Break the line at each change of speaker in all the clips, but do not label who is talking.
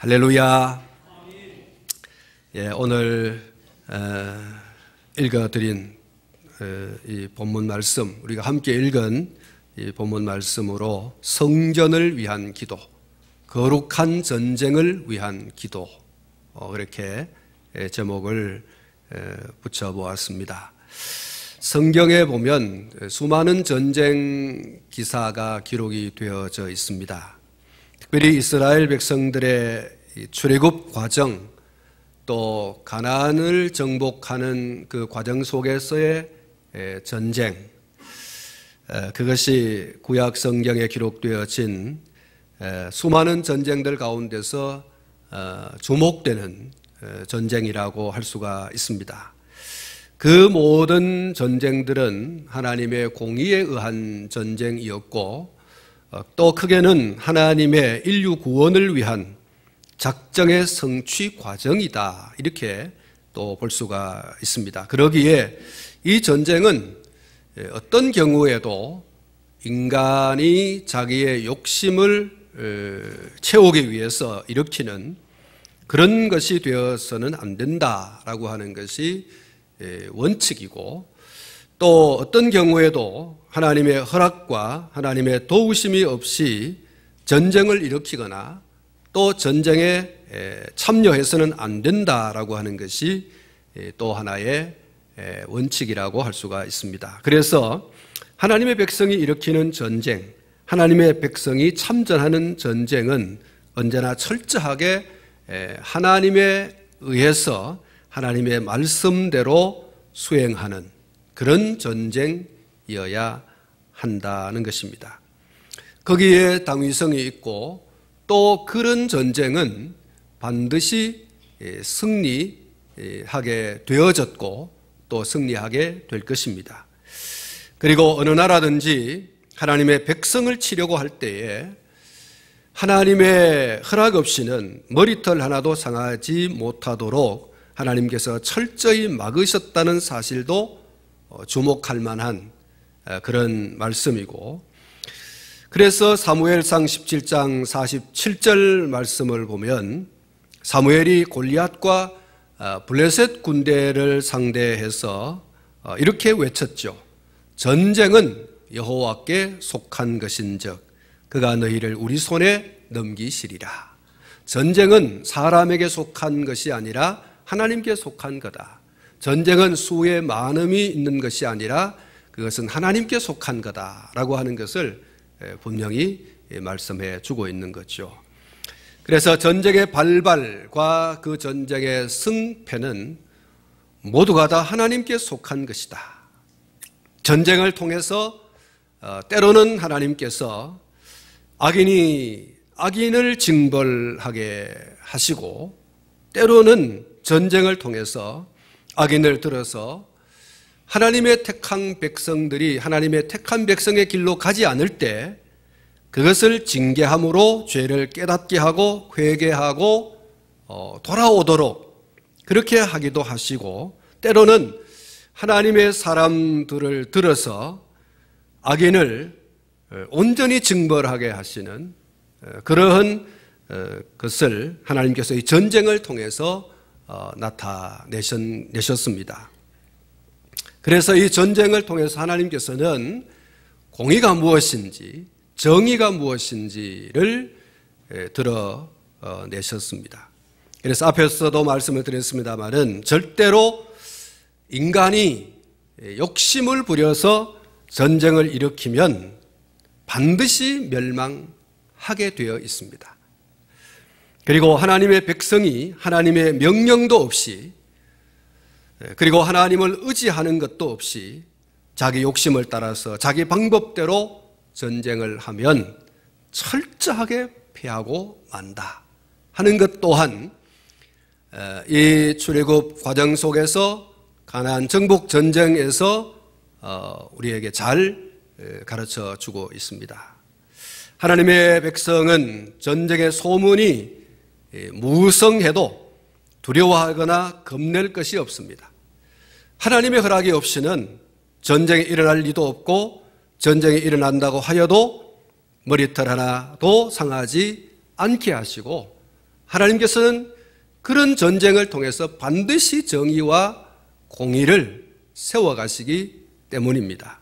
할렐루야. 예, 오늘 읽어드린 이 본문 말씀, 우리가 함께 읽은 이 본문 말씀으로 성전을 위한 기도, 거룩한 전쟁을 위한 기도, 그렇게 제목을 붙여보았습니다. 성경에 보면 수많은 전쟁 기사가 기록이 되어져 있습니다. 특별히 이스라엘 백성들의 출애굽 과정, 또 가나안을 정복하는 그 과정 속에서의 전쟁, 그것이 구약 성경에 기록되어진 수많은 전쟁들 가운데서 주목되는 전쟁이라고 할 수가 있습니다. 그 모든 전쟁들은 하나님의 공의에 의한 전쟁이었고, 또 크게는 하나님의 인류 구원을 위한 작정의 성취 과정이다, 이렇게 또 볼 수가 있습니다. 그러기에 이 전쟁은 어떤 경우에도 인간이 자기의 욕심을 채우기 위해서 일으키는 그런 것이 되어서는 안 된다라고 하는 것이 원칙이고, 또 어떤 경우에도 하나님의 허락과 하나님의 도우심이 없이 전쟁을 일으키거나 또 전쟁에 참여해서는 안 된다라고 하는 것이 또 하나의 원칙이라고 할 수가 있습니다. 그래서 하나님의 백성이 일으키는 전쟁, 하나님의 백성이 참전하는 전쟁은 언제나 철저하게 하나님에 의해서 하나님의 말씀대로 수행하는 그런 전쟁이어야 한다는 것입니다. 거기에 당위성이 있고, 또 그런 전쟁은 반드시 승리하게 되어졌고 또 승리하게 될 것입니다. 그리고 어느 나라든지 하나님의 백성을 치려고 할 때에 하나님의 허락 없이는 머리털 하나도 상하지 못하도록 하나님께서 철저히 막으셨다는 사실도 주목할 만한 그런 말씀이고, 그래서 사무엘상 17장 47절 말씀을 보면 사무엘이 골리앗과 블레셋 군대를 상대해서 이렇게 외쳤죠. 전쟁은 여호와께 속한 것인즉 그가 너희를 우리 손에 넘기시리라. 전쟁은 사람에게 속한 것이 아니라 하나님께 속한 거다. 전쟁은 수의 많음이 있는 것이 아니라 그것은 하나님께 속한 거다라고 하는 것을 분명히 말씀해 주고 있는 거죠. 그래서 전쟁의 발발과 그 전쟁의 승패는 모두가 다 하나님께 속한 것이다. 전쟁을 통해서 때로는 하나님께서 악인을 징벌하게 하시고, 때로는 전쟁을 통해서 악인을 들어서 하나님의 택한 백성들이 하나님의 택한 백성의 길로 가지 않을 때 그것을 징계함으로 죄를 깨닫게 하고 회개하고 돌아오도록 그렇게 하기도 하시고, 때로는 하나님의 사람들을 들어서 악인을 온전히 징벌하게 하시는 그러한 것을 하나님께서 이 전쟁을 통해서 나타내셨습니다. 그래서 이 전쟁을 통해서 하나님께서는 공의가 무엇인지, 정의가 무엇인지를 드러내셨습니다. 그래서 앞에서도 말씀을 드렸습니다마는 절대로 인간이 욕심을 부려서 전쟁을 일으키면 반드시 멸망하게 되어 있습니다. 그리고 하나님의 백성이 하나님의 명령도 없이, 그리고 하나님을 의지하는 것도 없이 자기 욕심을 따라서 자기 방법대로 전쟁을 하면 철저하게 패하고 만다 하는 것 또한 이 출애굽 과정 속에서 가나안 정복 전쟁에서 우리에게 잘 가르쳐 주고 있습니다. 하나님의 백성은 전쟁의 소문이 무성해도 두려워하거나 겁낼 것이 없습니다. 하나님의 허락이 없이는 전쟁이 일어날 리도 없고, 전쟁이 일어난다고 하여도 머리털 하나도 상하지 않게 하시고 하나님께서는 그런 전쟁을 통해서 반드시 정의와 공의를 세워가시기 때문입니다.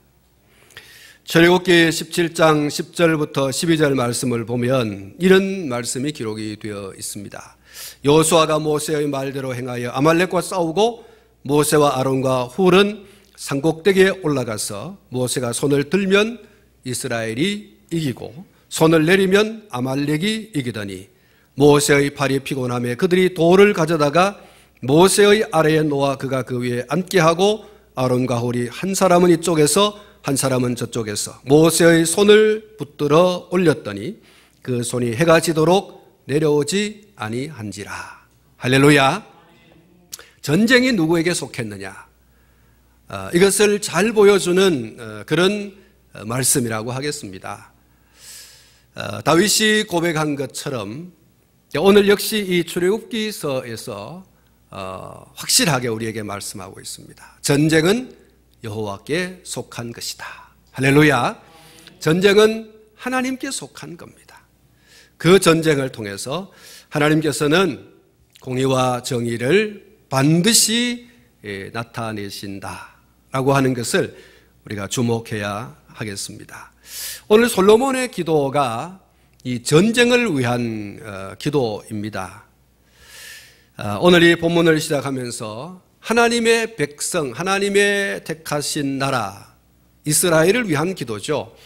출애굽기 17장 10절부터 12절 말씀을 보면 이런 말씀이 기록이 되어 있습니다. 여호수아가 모세의 말대로 행하여 아말렉과 싸우고 모세와 아론과 훌은 산꼭대기에 올라가서 모세가 손을 들면 이스라엘이 이기고 손을 내리면 아말렉이 이기더니 모세의 팔이 피곤함에 그들이 돌을 가져다가 모세의 아래에 놓아 그가 그 위에 앉게 하고 아론과 훌이 한 사람은 이쪽에서 한 사람은 저쪽에서 모세의 손을 붙들어 올렸더니 그 손이 해가 지도록 내려오지 아니한지라. 할렐루야. 전쟁이 누구에게 속했느냐, 이것을 잘 보여주는 그런 말씀이라고 하겠습니다. 다윗이 고백한 것처럼 오늘 역시 이 출애굽기서에서 확실하게 우리에게 말씀하고 있습니다. 전쟁은 여호와께 속한 것이다. 할렐루야. 전쟁은 하나님께 속한 겁니다. 그 전쟁을 통해서 하나님께서는 공의와 정의를 반드시 나타내신다라고 하는 것을 우리가 주목해야 하겠습니다. 오늘 솔로몬의 기도가 이 전쟁을 위한 기도입니다. 오늘 이 본문을 시작하면서 하나님의 백성, 하나님의 택하신 나라 이스라엘을 위한 기도죠.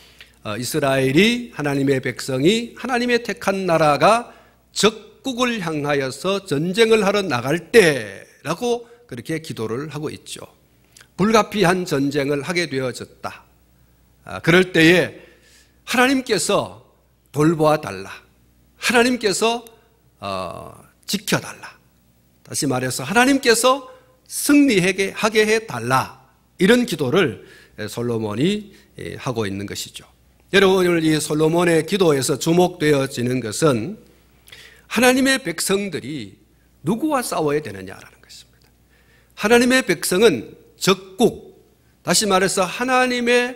이스라엘이, 하나님의 백성이, 하나님의 택한 나라가 적국을 향하여서 전쟁을 하러 나갈 때라고 그렇게 기도를 하고 있죠. 불가피한 전쟁을 하게 되어졌다. 그럴 때에 하나님께서 돌보아 달라, 하나님께서 지켜달라, 다시 말해서 하나님께서 승리하게 해달라, 이런 기도를 솔로몬이 하고 있는 것이죠. 여러분, 오늘 이 솔로몬의 기도에서 주목되어지는 것은 하나님의 백성들이 누구와 싸워야 되느냐라는 것입니다. 하나님의 백성은 적국, 다시 말해서 하나님이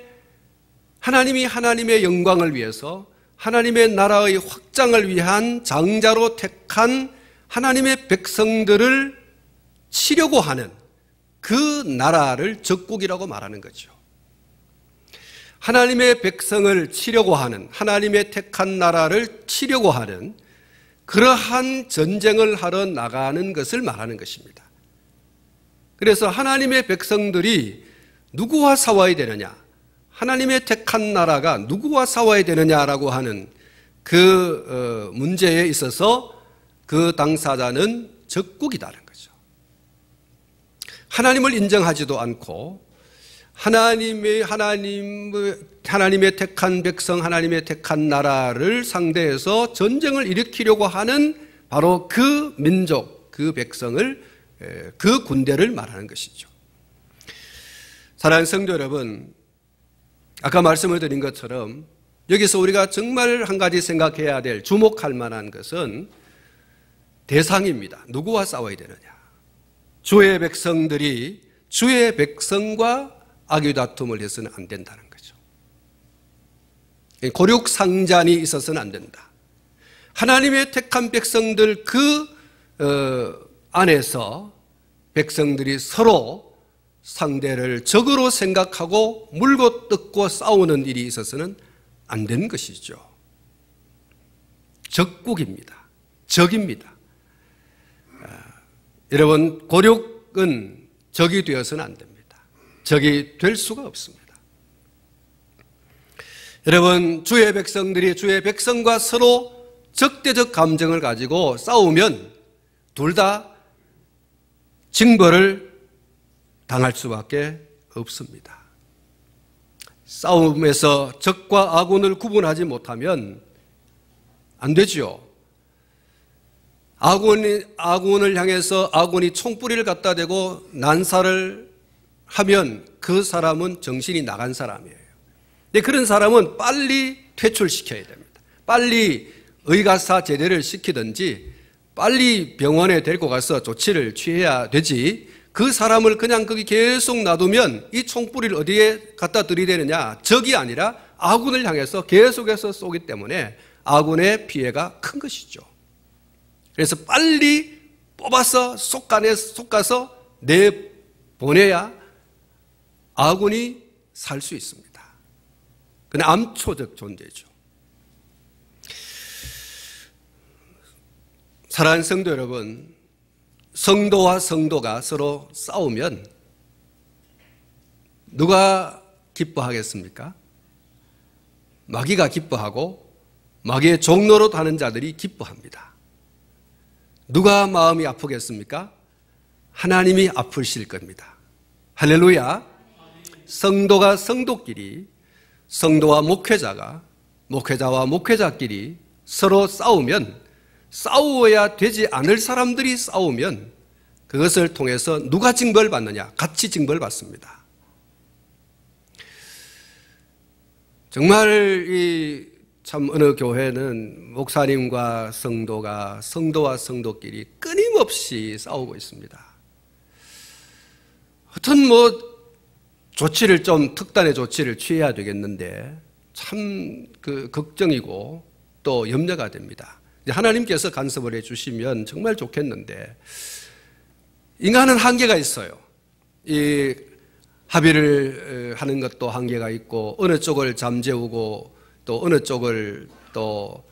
하나님의 영광을 위해서 하나님의 나라의 확장을 위한 장자로 택한 하나님의 백성들을 치려고 하는 그 나라를 적국이라고 말하는 거죠. 하나님의 백성을 치려고 하는, 하나님의 택한 나라를 치려고 하는 그러한 전쟁을 하러 나가는 것을 말하는 것입니다. 그래서 하나님의 백성들이 누구와 싸워야 되느냐, 하나님의 택한 나라가 누구와 싸워야 되느냐라고 하는 그 문제에 있어서 그 당사자는 적국이다는 거죠. 하나님을 인정하지도 않고 하나님의 택한 백성, 하나님의 택한 나라를 상대해서 전쟁을 일으키려고 하는 바로 그 민족, 그 백성을, 그 군대를 말하는 것이죠. 사랑하는 성도 여러분, 아까 말씀을 드린 것처럼 여기서 우리가 정말 한 가지 생각해야 될, 주목할 만한 것은 대상입니다. 누구와 싸워야 되느냐. 주의 백성들이 주의 백성과 악유다툼을 해서는 안 된다는 거죠. 고륙상잔이 있어서는 안 된다. 하나님의 택한 백성들 그 안에서 백성들이 서로 상대를 적으로 생각하고 물고 뜯고 싸우는 일이 있어서는 안 되는 것이죠. 적국입니다. 적입니다. 여러분, 고륙은 적이 되어서는 안 됩니다. 적이 될 수가 없습니다. 여러분, 주의 백성들이 주의 백성과 서로 적대적 감정을 가지고 싸우면 둘 다 징벌을 당할 수밖에 없습니다. 싸움에서 적과 아군을 구분하지 못하면 안 되지요. 아군을 향해서 아군이 총뿌리를 갖다 대고 난사를 하면 그 사람은 정신이 나간 사람이에요. 근데 그런 사람은 빨리 퇴출시켜야 됩니다. 빨리 의가사 제대를 시키든지 빨리 병원에 데리고 가서 조치를 취해야 되지, 그 사람을 그냥 거기 계속 놔두면 이 총뿌리를 어디에 갖다 들이대느냐, 적이 아니라 아군을 향해서 계속해서 쏘기 때문에 아군의 피해가 큰 것이죠. 그래서 빨리 뽑아서 솎아서 내보내야 아군이 살 수 있습니다. 그는 암초적 존재죠. 사랑하는 성도 여러분, 성도와 성도가 서로 싸우면 누가 기뻐하겠습니까? 마귀가 기뻐하고 마귀의 종로로 다는 자들이 기뻐합니다. 누가 마음이 아프겠습니까? 하나님이 아프실 겁니다. 할렐루야. 성도가 성도끼리, 성도와 목회자가, 목회자와 목회자끼리 서로 싸우면, 싸워야 되지 않을 사람들이 싸우면 그것을 통해서 누가 징벌받느냐? 같이 징벌받습니다. 정말 참 어느 교회는 목사님과 성도가, 성도와 성도끼리 끊임없이 싸우고 있습니다. 어떤 조치를 좀 특단의 조치를 취해야 되겠는데 참 걱정이고 또 염려가 됩니다. 하나님께서 간섭을 해주시면 정말 좋겠는데 인간은 한계가 있어요. 이 합의를 하는 것도 한계가 있고 어느 쪽을 잠재우고 또 어느 쪽을 또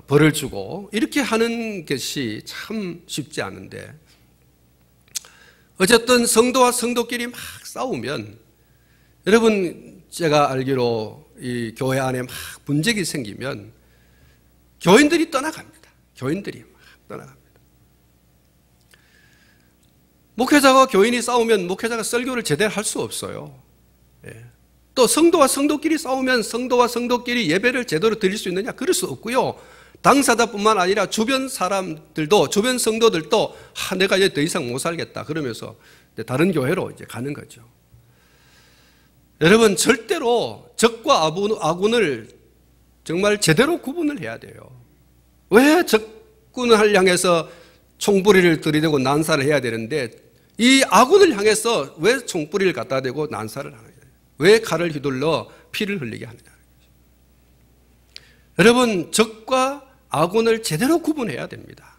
벌을 주고 이렇게 하는 것이 참 쉽지 않은데 어쨌든 성도와 성도끼리 막 싸우면 여러분 제가 알기로 이 교회 안에 막 분쟁이 생기면 교인들이 떠나갑니다. 교인들이 막 떠나갑니다. 목회자와 교인이 싸우면 목회자가 설교를 제대로 할 수 없어요. 예. 또 성도와 성도끼리 싸우면 성도와 성도끼리 예배를 제대로 드릴 수 있느냐? 그럴 수 없고요. 당사자뿐만 아니라 주변 사람들도, 주변 성도들도 내가 이제 더 이상 못 살겠다 그러면서 다른 교회로 이제 가는 거죠. 여러분 절대로 적과 아군을 정말 제대로 구분을 해야 돼요. 왜 적군을 향해서 총부리를 들이대고 난사를 해야 되는데 이 아군을 향해서 왜 총부리를 갖다 대고 난사를 하느냐? 왜 칼을 휘둘러 피를 흘리게 하느냐? 여러분 적과 아군을 제대로 구분해야 됩니다.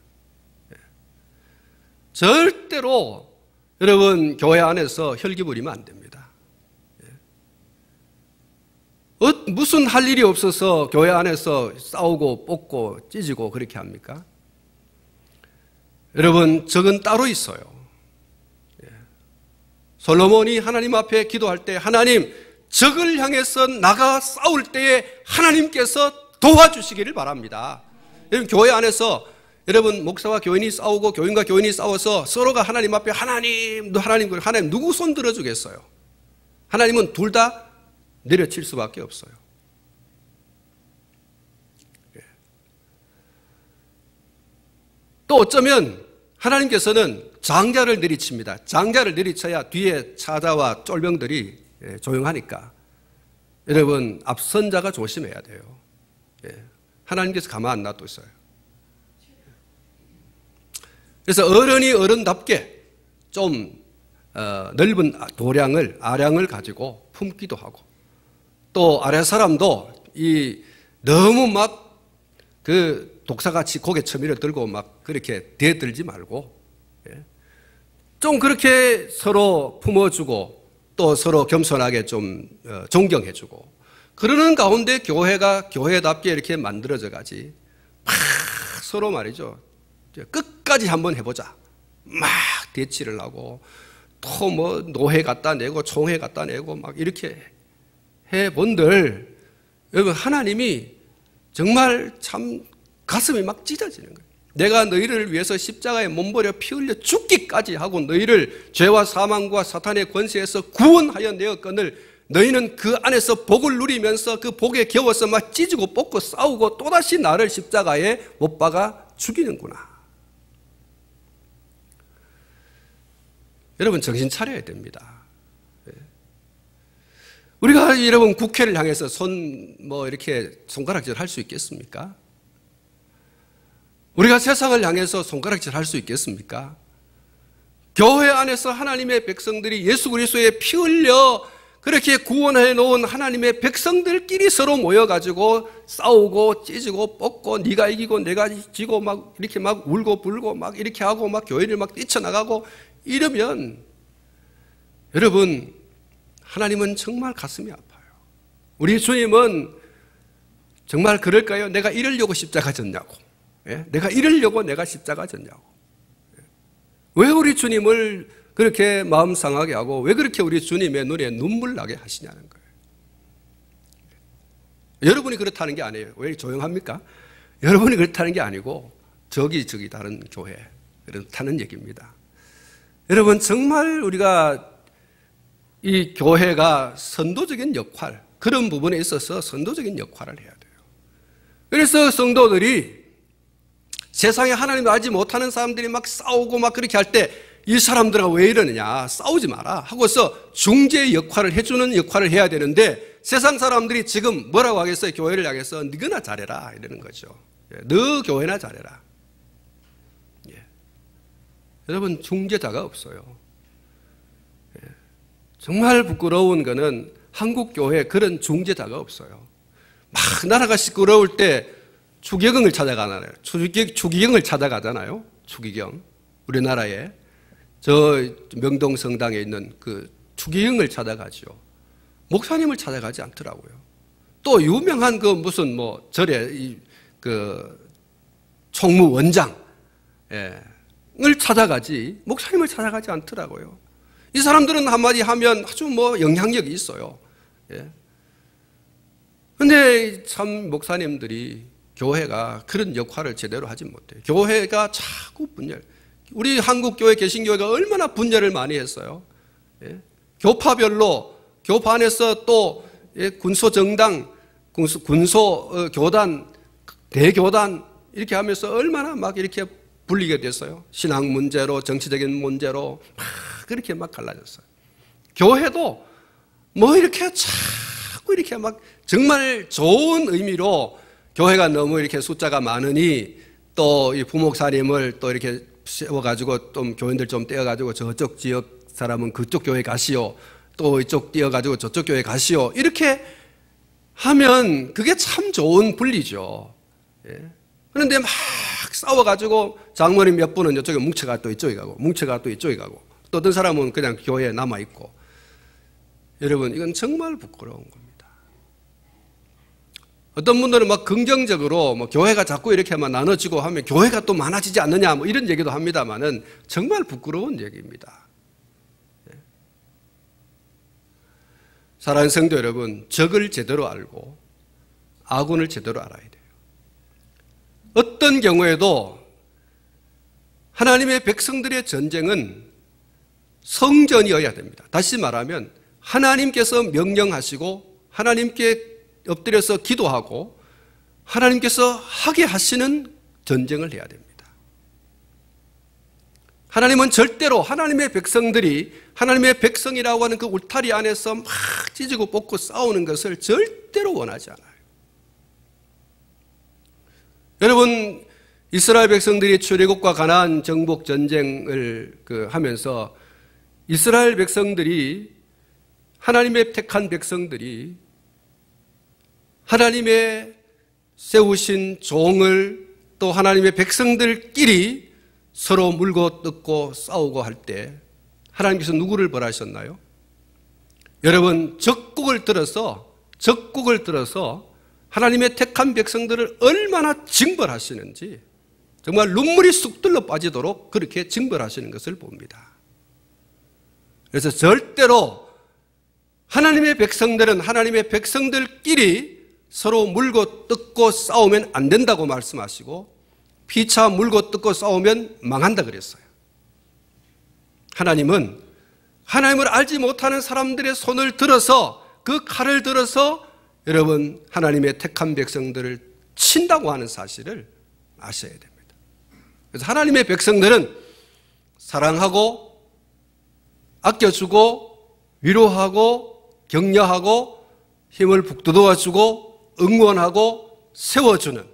절대로 여러분 교회 안에서 혈기 부리면 안 됩니다. 무슨 할 일이 없어서 교회 안에서 싸우고 뽑고 찢고 그렇게 합니까? 여러분 적은 따로 있어요. 솔로몬이 하나님 앞에 기도할 때 하나님 적을 향해서 나가 싸울 때에 하나님께서 도와주시기를 바랍니다. 여러분 교회 안에서 여러분 목사와 교인이 싸우고 교인과 교인이 싸워서 서로가 하나님 앞에 하나님 누구 손 들어주겠어요? 하나님은 둘 다 내려칠 수밖에 없어요. 또 어쩌면 하나님께서는 장자를 내리칩니다. 장자를 내리쳐야 뒤에 차자와 쫄병들이 조용하니까 여러분 앞선 자가 조심해야 돼요. 하나님께서 가만 안 놔두셔요. 그래서 어른이 어른답게 좀 넓은 아량을 가지고 품기도 하고 또 아래 사람도 너무 막 독사같이 고개 처밀어 들고 막 그렇게 대들지 말고 좀 그렇게 서로 품어주고 또 서로 겸손하게 좀 존경해주고 그러는 가운데 교회가 교회답게 이렇게 만들어져 가지 막 서로 말이죠 끝까지 한번 해보자 막 대치를 하고 또 노회 갖다 내고 총회 갖다 내고 막 이렇게 해본들 여러분 하나님이 정말 참 가슴이 막 찢어지는 거예요. 내가 너희를 위해서 십자가에 몸버려 피 흘려 죽기까지 하고 너희를 죄와 사망과 사탄의 권세에서 구원하여 내었거늘 너희는 그 안에서 복을 누리면서 그 복에 겨워서 막 찢고 뽑고 싸우고 또다시 나를 십자가에 못 박아 죽이는구나. 여러분 정신 차려야 됩니다. 우리가 여러분 국회를 향해서 이렇게 손가락질 할 수 있겠습니까? 우리가 세상을 향해서 손가락질 할 수 있겠습니까? 교회 안에서 하나님의 백성들이 예수 그리스도의 피 흘려 그렇게 구원해 놓은 하나님의 백성들끼리 서로 모여가지고 싸우고 찢고 뽑고 네가 이기고 내가 지고 막 이렇게 막 울고 불고 막 이렇게 하고 막 교회를 막 뛰쳐나가고 이러면 여러분, 하나님은 정말 가슴이 아파요. 우리 주님은 정말 그럴까요? 내가 이러려고 십자가 졌냐고. 예? 내가 이러려고 내가 십자가 졌냐고. 왜 우리 주님을 그렇게 마음 상하게 하고 왜 그렇게 우리 주님의 눈에 눈물 나게 하시냐는 거예요. 여러분이 그렇다는 게 아니에요. 왜 조용합니까? 여러분이 그렇다는 게 아니고 저기 다른 교회 그렇다는 얘기입니다. 여러분, 정말 우리가 이 교회가 선도적인 역할, 그런 부분에 있어서 선도적인 역할을 해야 돼요. 그래서 성도들이 세상에 하나님 알지 못하는 사람들이 막 싸우고 막 그렇게 할 때 이 사람들하고 왜 이러느냐, 싸우지 마라 하고서 중재 역할을 해주는 역할을 해야 되는데 세상 사람들이 지금 뭐라고 하겠어요? 교회를 향해서 너나 잘해라 이러는 거죠. 너 교회나 잘해라. 예. 여러분, 중재자가 없어요. 예. 정말 부끄러운 거는 한국 교회에 그런 중재자가 없어요. 막 나라가 시끄러울 때 추기경을 찾아가잖아요. 추기경을 찾아가잖아요. 추기경. 우리나라에 저 명동 성당에 있는 그 추기경을 찾아가죠. 목사님을 찾아가지 않더라고요. 또 유명한 그 무슨 뭐 절에 그 총무원장을 찾아가지 목사님을 찾아가지 않더라고요. 이 사람들은 한마디 하면 아주 뭐 영향력이 있어요. 그런데 참 목사님들이 교회가 그런 역할을 제대로 하지 못해요. 교회가 자꾸 분열. 우리 한국교회 개신교회가 얼마나 분열을 많이 했어요. 교파별로 교파 안에서 또 군소정당, 군소교단, 대교단 이렇게 하면서 얼마나 막 이렇게 불리게 됐어요. 신앙 문제로, 정치적인 문제로 막 그렇게 막 갈라졌어요. 교회도 뭐 이렇게 자꾸 이렇게 막 정말 좋은 의미로 교회가 너무 이렇게 숫자가 많으니 또 이 부목사님을 또 이렇게 세워가지고 좀 교인들 좀 떼어가지고 저쪽 지역 사람은 그쪽 교회 가시오. 또 이쪽 떼어가지고 저쪽 교회 가시오. 이렇게 하면 그게 참 좋은 분리죠. 그런데 막 싸워가지고 장모님 몇 분은 이쪽에 뭉쳐가 또 이쪽에 가고 뭉쳐가 또 이쪽에 가고 또 어떤 사람은 그냥 교회에 남아있고. 여러분, 이건 정말 부끄러운 겁니다. 어떤 분들은 막 긍정적으로 뭐 교회가 자꾸 이렇게만 나눠지고 하면 교회가 또 많아지지 않느냐 뭐 이런 얘기도 합니다만은 정말 부끄러운 얘기입니다. 사랑하는 성도 여러분, 적을 제대로 알고 아군을 제대로 알아야 돼요. 어떤 경우에도 하나님의 백성들의 전쟁은 성전이어야 됩니다. 다시 말하면 하나님께서 명령하시고 하나님께 엎드려서 기도하고 하나님께서 하게 하시는 전쟁을 해야 됩니다. 하나님은 절대로 하나님의 백성들이 하나님의 백성이라고 하는 그 울타리 안에서 막 찢고 뽑고 싸우는 것을 절대로 원하지 않아요. 여러분, 이스라엘 백성들이 출애굽과 가나안 정복 전쟁을 하면서 이스라엘 백성들이 하나님의 택한 백성들이 하나님의 세우신 종을 또 하나님의 백성들끼리 서로 물고 뜯고 싸우고 할 때 하나님께서 누구를 벌하셨나요? 여러분, 적국을 들어서 하나님의 택한 백성들을 얼마나 징벌하시는지 정말 눈물이 쑥 들러 빠지도록 그렇게 징벌하시는 것을 봅니다. 그래서 절대로 하나님의 백성들은 하나님의 백성들끼리 서로 물고 뜯고 싸우면 안 된다고 말씀하시고 피차 물고 뜯고 싸우면 망한다 그랬어요. 하나님은 하나님을 알지 못하는 사람들의 손을 들어서 그 칼을 들어서 여러분 하나님의 택한 백성들을 친다고 하는 사실을 아셔야 됩니다. 그래서 하나님의 백성들은 사랑하고 아껴주고 위로하고 격려하고 힘을 북돋워주고 응원하고 세워주는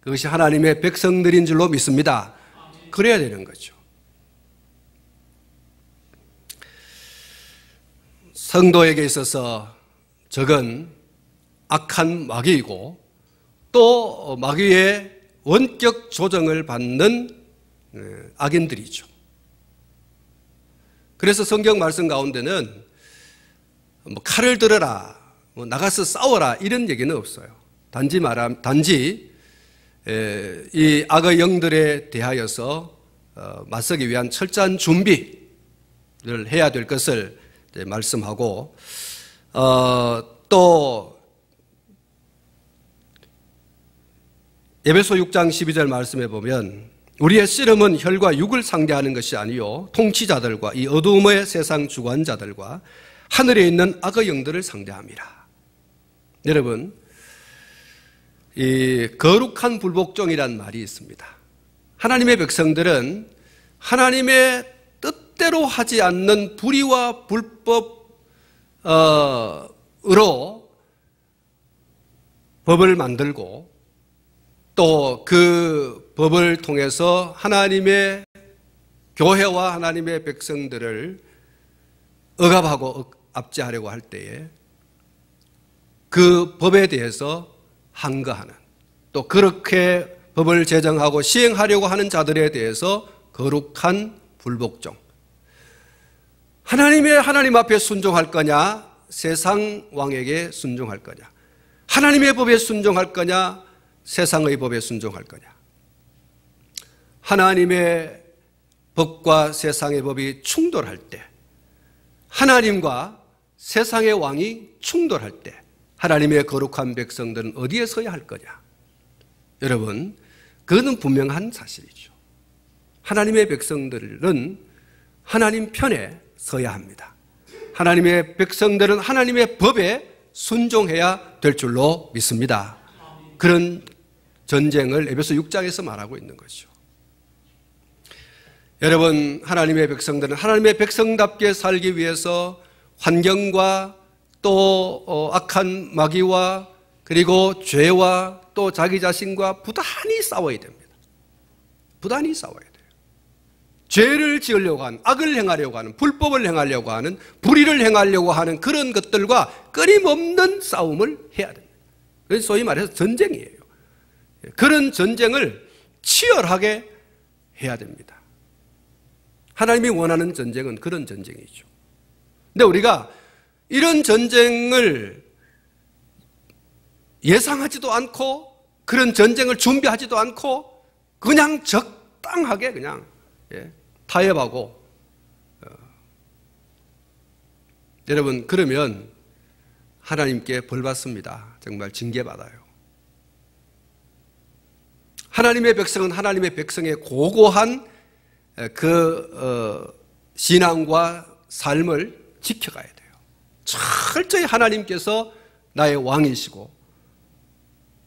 그것이 하나님의 백성들인 줄로 믿습니다. 그래야 되는 거죠. 성도에게 있어서 적은 악한 마귀이고 또 마귀의 원격 조정을 받는 악인들이죠. 그래서 성경 말씀 가운데는 칼을 들어라, 나가서 싸워라 이런 얘기는 없어요. 단지 이 악의 영들에 대하여서 맞서기 위한 철저한 준비를 해야 될 것을 말씀하고, 또 에베소 6장 12절 말씀에 보면 우리의 씨름은 혈과 육을 상대하는 것이 아니요 통치자들과 이 어두움의 세상 주관자들과 하늘에 있는 악의 영들을 상대함이라. 여러분, 이 거룩한 불복종이란 말이 있습니다. 하나님의 백성들은 하나님의 뜻대로 하지 않는 불의와 불법으로 법을 만들고 또 그 법을 통해서 하나님의 교회와 하나님의 백성들을 억압하고 압제하려고 할 때에 그 법에 대해서 항거하는, 또 그렇게 법을 제정하고 시행하려고 하는 자들에 대해서 거룩한 불복종. 하나님 앞에 순종할 거냐, 세상 왕에게 순종할 거냐, 하나님의 법에 순종할 거냐, 세상의 법에 순종할 거냐. 하나님의 법과 세상의 법이 충돌할 때, 하나님과 세상의 왕이 충돌할 때 하나님의 거룩한 백성들은 어디에 서야 할 거냐? 여러분, 그것은 분명한 사실이죠. 하나님의 백성들은 하나님 편에 서야 합니다. 하나님의 백성들은 하나님의 법에 순종해야 될 줄로 믿습니다. 그런 전쟁을 에베소 6장에서 말하고 있는 거죠. 여러분, 하나님의 백성들은 하나님의 백성답게 살기 위해서 환경과 또 악한 마귀와 그리고 죄와 또 자기 자신과 부단히 싸워야 됩니다. 부단히 싸워야 돼요. 죄를 지으려고 하는, 악을 행하려고 하는, 불법을 행하려고 하는, 불의를 행하려고 하는 그런 것들과 끊임없는 싸움을 해야 됩니다. 그래서 소위 말해서 전쟁이에요. 그런 전쟁을 치열하게 해야 됩니다. 하나님이 원하는 전쟁은 그런 전쟁이죠. 근데 우리가 이런 전쟁을 예상하지도 않고 그런 전쟁을 준비하지도 않고 그냥 적당하게 그냥 타협하고, 여러분, 그러면 하나님께 벌 받습니다. 정말 징계받아요. 하나님의 백성은 하나님의 백성의 고고한 신앙과 삶을 지켜가야 돼요. 철저히 하나님께서 나의 왕이시고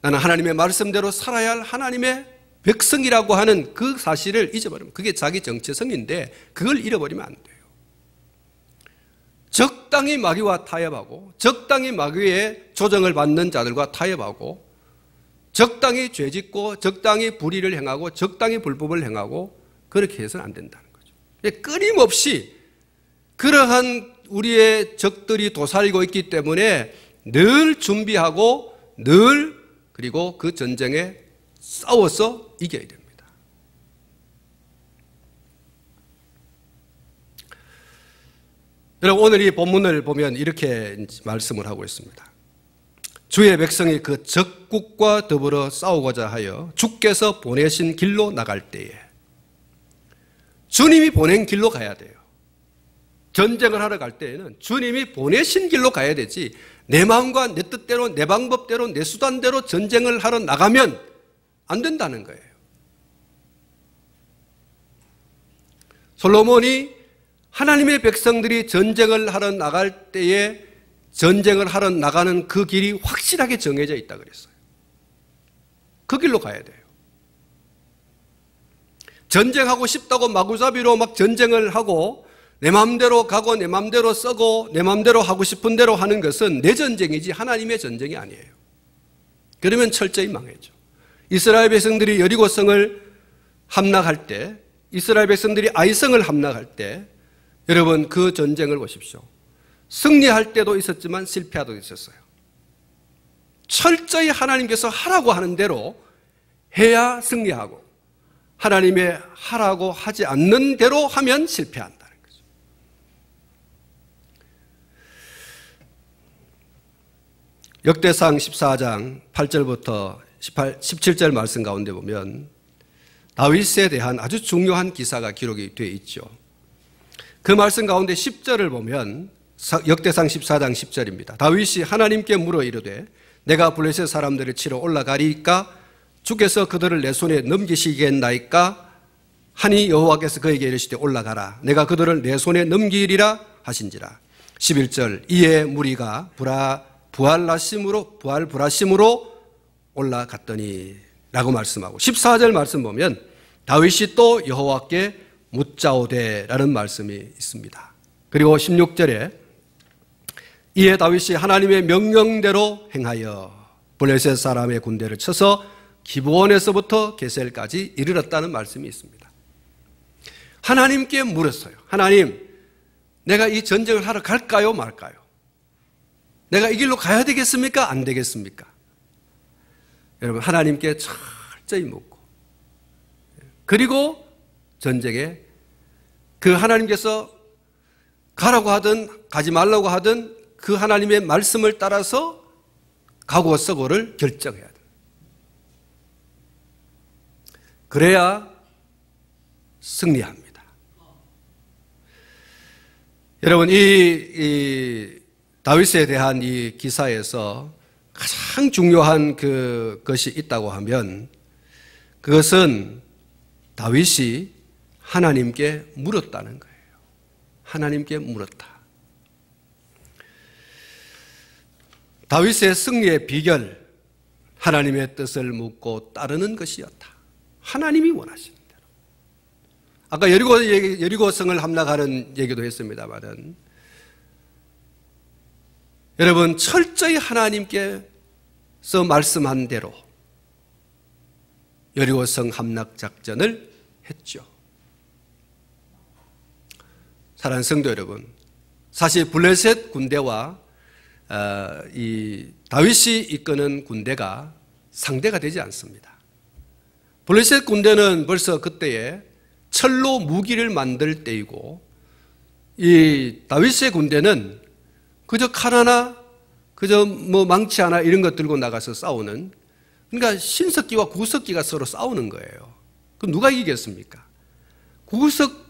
나는 하나님의 말씀대로 살아야 할 하나님의 백성이라고 하는 그 사실을 잊어버리면, 그게 자기 정체성인데 그걸 잃어버리면 안 돼요. 적당히 마귀와 타협하고, 적당히 마귀의 조정을 받는 자들과 타협하고, 적당히 죄짓고 적당히 불의를 행하고 적당히 불법을 행하고, 그렇게 해서는 안 된다는 거죠. 끊임없이 그러한 우리의 적들이 도사리고 있기 때문에 늘 준비하고 늘 그리고 그 전쟁에 싸워서 이겨야 됩니다. 여러분, 오늘 이 본문을 보면 이렇게 말씀을 하고 있습니다. 주의 백성이 그 적국과 더불어 싸우고자 하여 주께서 보내신 길로 나갈 때에, 주님이 보낸 길로 가야 돼요. 전쟁을 하러 갈 때에는 주님이 보내신 길로 가야 되지, 내 마음과 내 뜻대로 내 방법대로 내 수단대로 전쟁을 하러 나가면 안 된다는 거예요. 솔로몬이 하나님의 백성들이 전쟁을 하러 나갈 때에 전쟁을 하러 나가는 그 길이 확실하게 정해져 있다 그랬어요. 그 길로 가야 돼요. 전쟁하고 싶다고 마구잡이로 막 전쟁을 하고 내 마음대로 가고 내 마음대로 쓰고 내 마음대로 하고 싶은 대로 하는 것은 내 전쟁이지 하나님의 전쟁이 아니에요. 그러면 철저히 망해죠. 이스라엘 백성들이 여리고성을 함락할 때, 이스라엘 백성들이 아이성을 함락할 때, 여러분 그 전쟁을 보십시오. 승리할 때도 있었지만 실패할 때도 있었어요. 철저히 하나님께서 하라고 하는 대로 해야 승리하고 하나님의 하라고 하지 않는 대로 하면 실패한다는 거죠. 역대상 14장 8절부터 17절 말씀 가운데 보면 다윗에 대한 아주 중요한 기사가 기록이 되어 있죠. 그 말씀 가운데 10절을 보면 역대상 14장 10절입니다. 다윗이 하나님께 물어 이르되 내가 블레셋 사람들을 치러 올라가리까 주께서 그들을 내 손에 넘기시겠나이까 하니 여호와께서 그에게 이르시되 올라가라 내가 그들을 내 손에 넘기리라 하신지라. 11절 이에 무리가 부활브라심으로 올라갔더니 라고 말씀하고 14절 말씀 보면 다윗이 또 여호와께 묻자오되 라는 말씀이 있습니다. 그리고 16절에 이에 다윗이 하나님의 명령대로 행하여 블레셋 사람의 군대를 쳐서 기브온에서부터 게셀까지 이르렀다는 말씀이 있습니다. 하나님께 물었어요. 하나님, 내가 이 전쟁을 하러 갈까요 말까요? 내가 이 길로 가야 되겠습니까 안 되겠습니까? 여러분 하나님께 철저히 묻고 그리고 전쟁에 그 하나님께서 가라고 하든 가지 말라고 하든 그 하나님의 말씀을 따라서 가고 서고를 결정해야 돼요. 그래야 승리합니다. 여러분 이 다윗에 대한 이 기사에서 가장 중요한 그것이 있다고 하면 그것은 다윗이 하나님께 물었다는 거예요. 하나님께 물었다. 다윗의 승리의 비결, 하나님의 뜻을 묻고 따르는 것이었다. 하나님이 원하시는 대로. 아까 여리고성을 함락하는 얘기도 했습니다만은 여러분 철저히 하나님께서 말씀한 대로 여리고성 함락 작전을 했죠. 사랑하는 성도 여러분, 사실 블레셋 군대와 이 다윗이 이끄는 군대가 상대가 되지 않습니다. 블레셋 군대는 벌써 그때에 철로 무기를 만들 때이고 이 다윗의 군대는 그저 칼 하나, 그저 뭐 망치 하나 이런 것 들고 나가서 싸우는, 그러니까 신석기와 구석기가 서로 싸우는 거예요. 그럼 누가 이기겠습니까?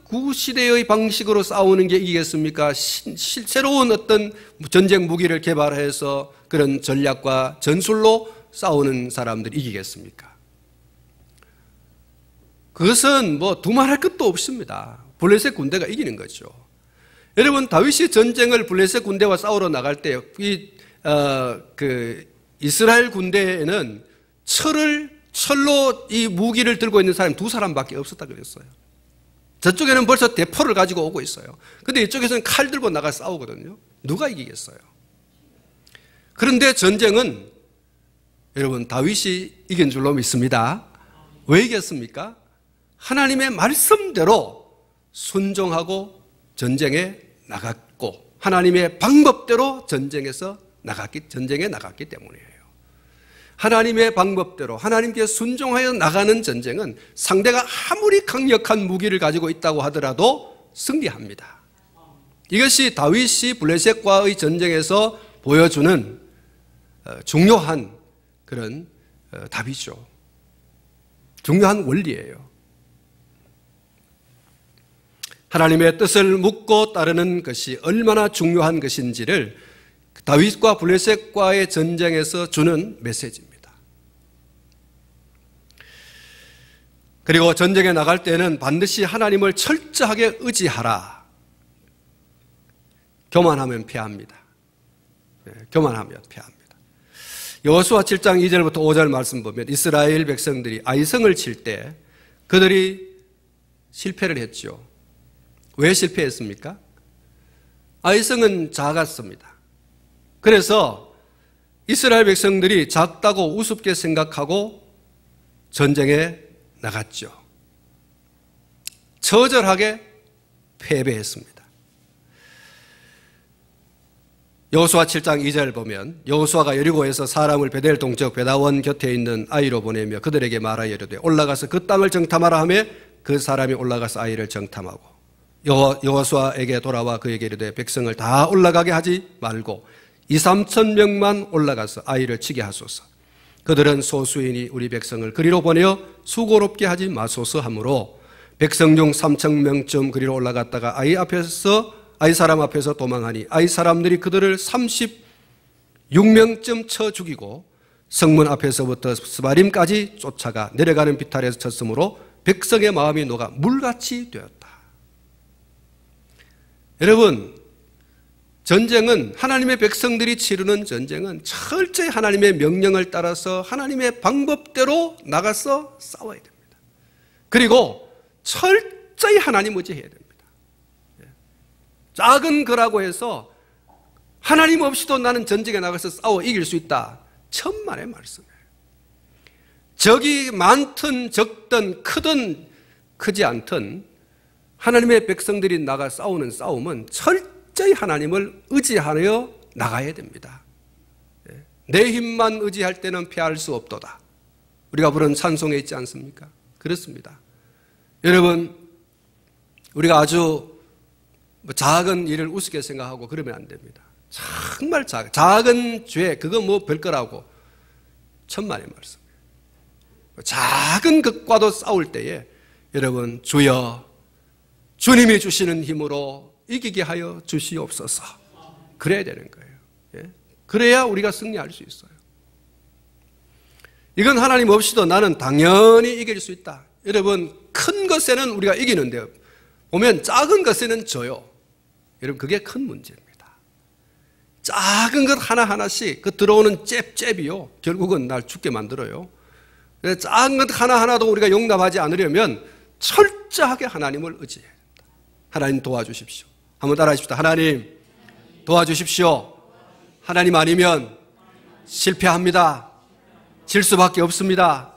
구시대의 방식으로 싸우는 게 이기겠습니까? 새로운 어떤 전쟁 무기를 개발해서 그런 전략과 전술로 싸우는 사람들이 이기겠습니까? 그것은 뭐 두말할 것도 없습니다. 블레셋 군대가 이기는 거죠. 여러분 다윗이 전쟁을 블레셋 군대와 싸우러 나갈 때 이스라엘 군대에는 철로 이 무기를 들고 있는 사람이 2사람밖에 없었다 그랬어요. 저쪽에는 벌써 대포를 가지고 오고 있어요. 근데 이쪽에서는 칼 들고 나가 싸우거든요. 누가 이기겠어요? 그런데 전쟁은 여러분 다윗이 이긴 줄로 믿습니다. 왜 이겼습니까? 하나님의 말씀대로 순종하고 전쟁에 나갔고 하나님의 방법대로 전쟁에 나갔기 때문이에요. 하나님의 방법대로 하나님께 순종하여 나가는 전쟁은 상대가 아무리 강력한 무기를 가지고 있다고 하더라도 승리합니다. 이것이 다윗이 블레셋과의 전쟁에서 보여주는 중요한 그런 답이죠. 중요한 원리예요. 하나님의 뜻을 묻고 따르는 것이 얼마나 중요한 것인지를 다윗과 블레셋과의 전쟁에서 주는 메시지입니다. 그리고 전쟁에 나갈 때는 반드시 하나님을 철저하게 의지하라. 교만하면 패합니다. 교만하면 패합니다. 여호수아 7장 2절부터 5절 말씀 보면 이스라엘 백성들이 아이성을 칠 때 그들이 실패를 했죠. 왜 실패했습니까? 아이성은 작았습니다. 그래서 이스라엘 백성들이 작다고 우습게 생각하고 전쟁에 나갔죠. 처절하게 패배했습니다. 여호수아 7장 2절 보면 여호수아가 여리고에서 사람을 베델 동쪽 베다원 곁에 있는 아이로 보내며 그들에게 말하여 이르되 올라가서 그 땅을 정탐하라 하며 그 사람이 올라가서 아이를 정탐하고 여호수아에게 돌아와 그에게 이르되 백성을 다 올라가게 하지 말고 2-3천 명만 올라가서 아이를 치게 하소서. 그들은 소수이니 우리 백성을 그리로 보내어 수고롭게 하지 마소서 하므로 백성 중 3천 명쯤 그리로 올라갔다가 아이 사람 앞에서 도망하니 아이 사람들이 그들을 36명쯤 쳐 죽이고 성문 앞에서부터 스바림까지 쫓아가 내려가는 비탈에서 쳤으므로 백성의 마음이 녹아 물같이 되었다. 여러분, 전쟁은 하나님의 백성들이 치르는 전쟁은 철저히 하나님의 명령을 따라서 하나님의 방법대로 나가서 싸워야 됩니다. 그리고 철저히 하나님 의지해야 됩니다. 작은 거라고 해서 하나님 없이도 나는 전쟁에 나가서 싸워 이길 수 있다. 천만의 말씀이에요. 적이 많든 적든 크든 크지 않든 하나님의 백성들이 나가 싸우는 싸움은 철저히 하나님을 의지하여 나가야 됩니다. 내 힘만 의지할 때는 피할 수 없도다. 우리가 부른 찬송에 있지 않습니까? 그렇습니다. 여러분, 우리가 아주 작은 일을 우습게 생각하고 그러면 안 됩니다. 정말 작은 죄, 그거 뭐 별거라고 천만의 말씀. 작은 것과도 싸울 때에 여러분, 주여 주님이 주시는 힘으로 이기게 하여 주시옵소서. 그래야 되는 거예요. 그래야 우리가 승리할 수 있어요. 이건 하나님 없이도 나는 당연히 이길 수 있다. 여러분, 큰 것에는 우리가 이기는데요. 보면 작은 것에는 져요. 여러분, 그게 큰 문제입니다. 작은 것 하나하나씩 그 들어오는 잽잽이요, 결국은 날 죽게 만들어요. 작은 것 하나하나도 우리가 용납하지 않으려면 철저하게 하나님을 의지해야 된다. 하나님 도와주십시오. 한번 따라하십시오. 하나님 도와주십시오. 하나님 아니면 실패합니다. 질 수밖에 없습니다.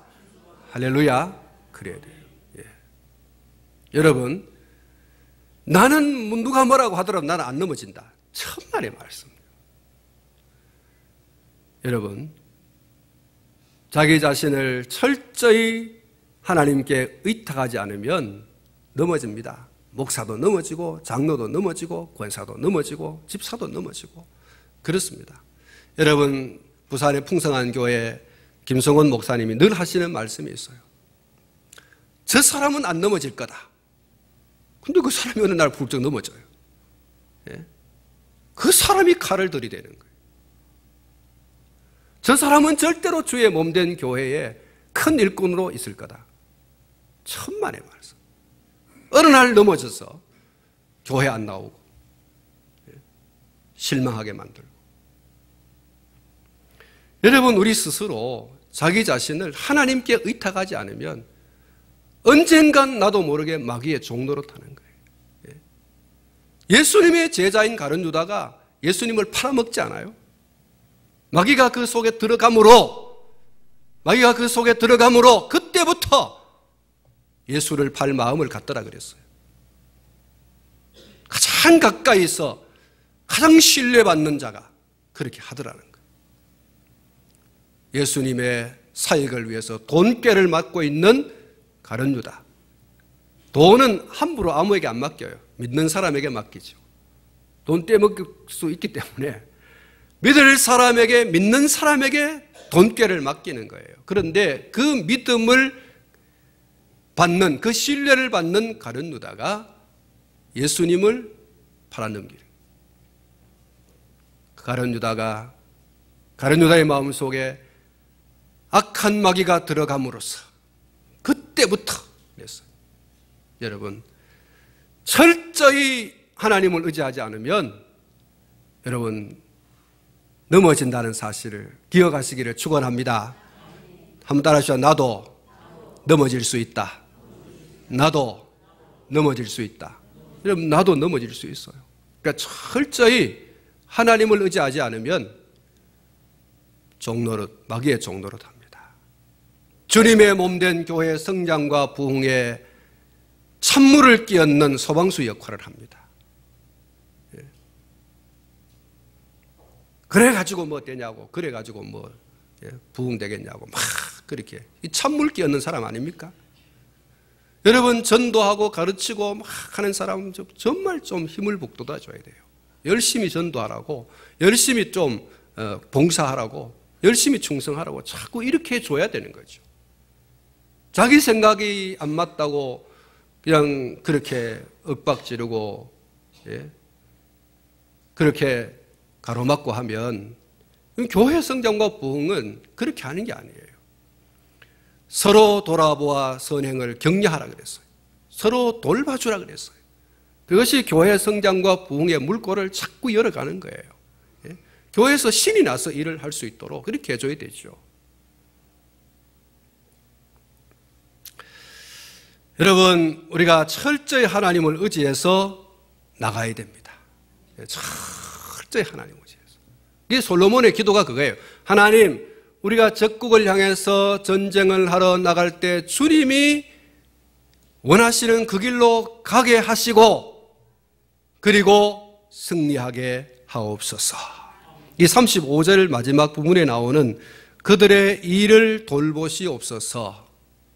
할렐루야. 그래야 돼요. 예. 여러분, 나는 누가 뭐라고 하더라도 나는 안 넘어진다. 천만의 말씀. 여러분, 자기 자신을 철저히 하나님께 의탁하지 않으면 넘어집니다. 목사도 넘어지고 장로도 넘어지고 권사도 넘어지고 집사도 넘어지고 그렇습니다. 여러분, 부산의 풍성한 교회 김성원 목사님이 늘 하시는 말씀이 있어요. 저 사람은 안 넘어질 거다. 근데 그 사람이 어느 날 훌쩍 넘어져요. 예? 그 사람이 칼을 들이대는 거예요. 저 사람은 절대로 주의 몸된 교회에 큰 일꾼으로 있을 거다. 천만의 말씀. 어느 날 넘어져서 교회 안 나오고 실망하게 만들고. 여러분, 우리 스스로 자기 자신을 하나님께 의탁하지 않으면 언젠간 나도 모르게 마귀의 종노릇하는 거예요. 예수님의 제자인 가룟 유다가 예수님을 팔아먹지 않아요? 마귀가 그 속에 들어감으로 그때부터 예수를 팔 마음을 갖더라 그랬어요. 가장 가까이서 가장 신뢰받는 자가 그렇게 하더라는 거예요. 예수님의 사역을 위해서 돈꾀를 맡고 있는 가룟 유다. 돈은 함부로 아무에게 안 맡겨요. 믿는 사람에게 맡기죠. 돈 떼먹을 수 있기 때문에 믿는 사람에게 돈꾀를 맡기는 거예요. 그런데 그 믿음을 받는, 그 신뢰를 받는 가룟 유다가 예수님을 팔아넘기는. 가룟 유다의 마음속에 악한 마귀가 들어감으로써 그때부터 그랬어요. 여러분, 철저히 하나님을 의지하지 않으면 여러분 넘어진다는 사실을 기억하시기를 축원합니다. 한번 따라하시죠. 나도 넘어질 수 있다. 나도 넘어질 수 있다. 여러분, 나도 넘어질 수 있어요. 그러니까 철저히 하나님을 의지하지 않으면 마귀의 종노릇 합니다. 주님의 몸된 교회의 성장과 부흥에 찬물을 끼얹는 소방수 역할을 합니다. 그래가지고 뭐 되냐고, 그래가지고 뭐 부흥되겠냐고 막 그렇게 찬물 끼얹는 사람 아닙니까? 여러분, 전도하고 가르치고 막 하는 사람은 정말 좀 힘을 북돋아 줘야 돼요. 열심히 전도하라고, 열심히 좀 봉사하라고, 열심히 충성하라고 자꾸 이렇게 줘야 되는 거죠. 자기 생각이 안 맞다고 그냥 그렇게 윽박지르고 그렇게 가로막고 하면 교회 성장과 부흥은 그렇게 하는 게 아니에요. 서로 돌아보아 선행을 격려하라 그랬어요. 서로 돌봐주라 그랬어요. 그것이 교회 성장과 부흥의 물꼬를 자꾸 열어가는 거예요. 교회에서 신이 나서 일을 할 수 있도록 그렇게 해줘야 되죠. 여러분, 우리가 철저히 하나님을 의지해서 나가야 됩니다. 철저히 하나님을 의지해서. 이게 솔로몬의 기도가 그거예요. 하나님, 우리가 적국을 향해서 전쟁을 하러 나갈 때 주님이 원하시는 그 길로 가게 하시고 그리고 승리하게 하옵소서. 이 35절 마지막 부분에 나오는 그들의 일을 돌보시옵소서,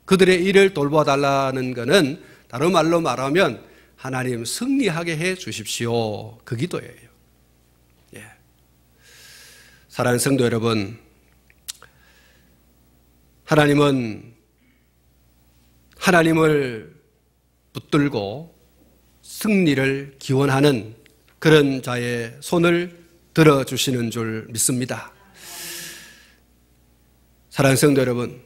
그들의 일을 돌봐달라는 것은 다른 말로 말하면 하나님 승리하게 해 주십시오, 그 기도예요. 사랑하는 성도 여러분, 하나님은 하나님을 붙들고 승리를 기원하는 그런 자의 손을 들어주시는 줄 믿습니다. 사랑하는 성도 여러분,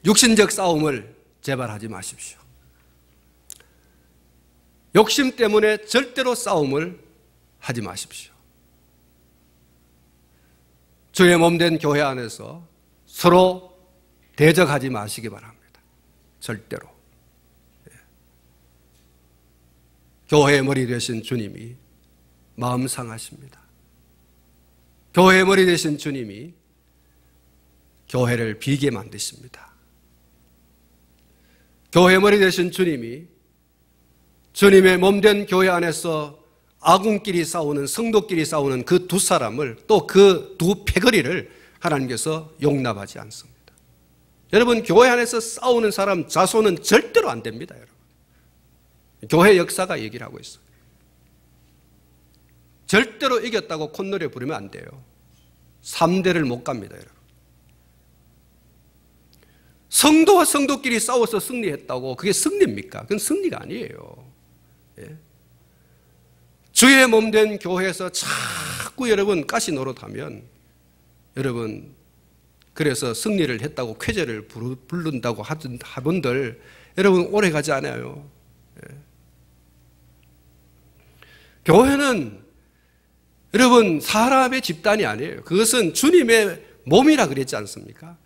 육신적 싸움을 제발 하지 마십시오. 욕심 때문에 절대로 싸움을 하지 마십시오. 주의 몸된 교회 안에서 서로 대적하지 마시기 바랍니다. 절대로. 교회의 머리 되신 주님이 마음 상하십니다. 교회의 머리 되신 주님이 교회를 비게 만드십니다. 교회의 머리 되신 주님이 주님의 몸된 교회 안에서 아군끼리 싸우는, 성도끼리 싸우는 그 두 사람을, 또 그 두 패거리를 하나님께서 용납하지 않습니다. 여러분, 교회 안에서 싸우는 사람 자손은 절대로 안 됩니다, 여러분. 교회 역사가 얘기를 하고 있어요. 절대로 이겼다고 콧노래 부르면 안 돼요. 3대를 못 갑니다, 여러분. 성도와 성도끼리 싸워서 승리했다고 그게 승리입니까? 그건 승리가 아니에요. 주의 몸된 교회에서 자꾸 여러분 가시 노릇하면, 여러분 그래서 승리를 했다고 쾌재를 부른다고 하분들 여러분 오래 가지 않아요. 교회는 여러분 사람의 집단이 아니에요. 그것은 주님의 몸이라 그랬지 않습니까?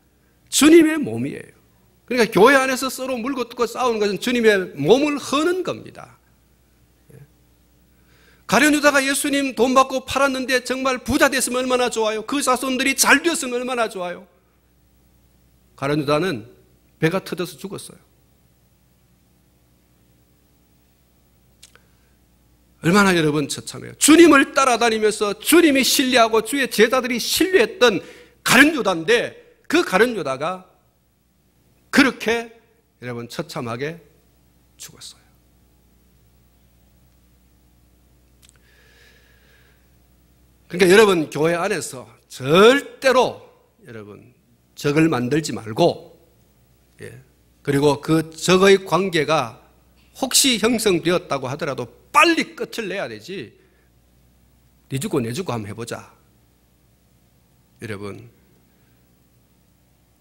주님의 몸이에요. 그러니까 교회 안에서 서로 물고 뜯고 싸우는 것은 주님의 몸을 허는 겁니다. 가룟 유다가 예수님 돈 받고 팔았는데 정말 부자 됐으면 얼마나 좋아요. 그 자손들이 잘 되었으면 얼마나 좋아요. 가룟 유다는 배가 터져서 죽었어요. 얼마나 여러분 처참해요. 주님을 따라다니면서 주님이 신뢰하고 주의 제자들이 신뢰했던 가룟 유다인데, 그 가룟 유다가 그렇게 여러분 처참하게 죽었어요. 그러니까 여러분 교회 안에서 절대로 여러분 적을 만들지 말고, 그리고 그 적의 관계가 혹시 형성되었다고 하더라도 빨리 끝을 내야 되지, 네 주고 내 주고 한번 해보자. 여러분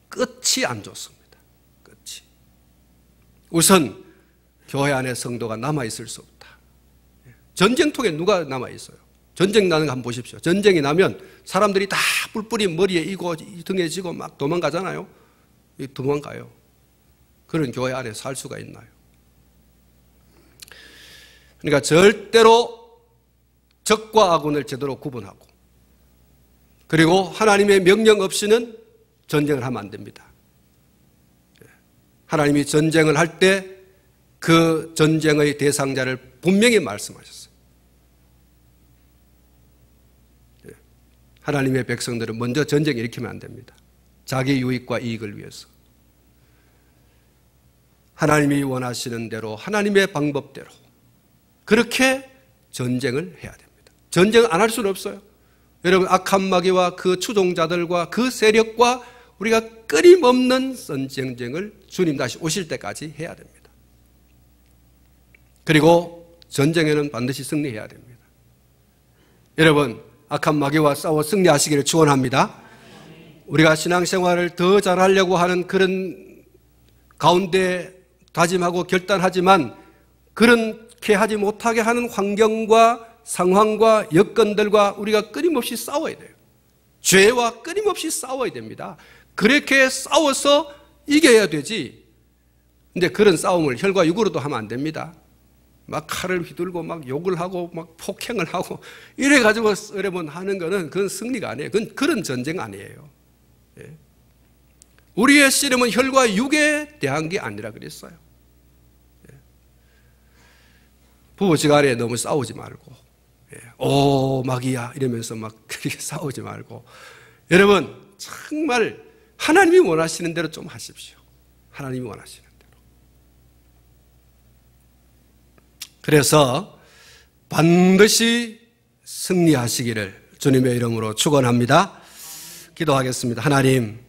끝이 안 좋습니다. 끝이. 우선 교회 안에 성도가 남아있을 수 없다. 전쟁통에 누가 남아있어요? 전쟁 나는 거 한번 보십시오. 전쟁이 나면 사람들이 다 뿔뿔이 머리에 이고 등에 지고 막 도망가잖아요. 도망가요. 그런 교회 안에 살 수가 있나요? 그러니까 절대로 적과 아군을 제대로 구분하고, 그리고 하나님의 명령 없이는 전쟁을 하면 안 됩니다. 하나님이 전쟁을 할 때 그 전쟁의 대상자를 분명히 말씀하셨어요. 하나님의 백성들은 먼저 전쟁 일으키면 안 됩니다. 자기 유익과 이익을 위해서. 하나님이 원하시는 대로 하나님의 방법대로 그렇게 전쟁을 해야 됩니다. 전쟁 안 할 수는 없어요. 여러분, 악한 마귀와 그 추종자들과 그 세력과 우리가 끊임없는 전쟁을 주님 다시 오실 때까지 해야 됩니다. 그리고 전쟁에는 반드시 승리해야 됩니다. 여러분, 악한 마귀와 싸워 승리하시기를 축원합니다. 우리가 신앙생활을 더 잘하려고 하는 그런 가운데 다짐하고 결단하지만 그렇게 하지 못하게 하는 환경과 상황과 여건들과 우리가 끊임없이 싸워야 돼요. 죄와 끊임없이 싸워야 됩니다. 그렇게 싸워서 이겨야 되지. 근데 그런 싸움을 혈과 육으로도 하면 안 됩니다. 막 칼을 휘둘고 막 욕을 하고 막 폭행을 하고 이래가지고 여러분 하는 거는 그건 승리가 아니에요. 그건 그런 전쟁 아니에요. 예. 우리의 씨름은 혈과 육에 대한 게 아니라 그랬어요. 예. 부부지간에 너무 싸우지 말고, 예. 오 마귀야 이러면서 막 그렇게 싸우지 말고, 여러분 정말 하나님이 원하시는 대로 좀 하십시오. 하나님이 원하시는 대로. 그래서 반드시 승리하시기를 주님의 이름으로 축원합니다. 기도하겠습니다. 하나님,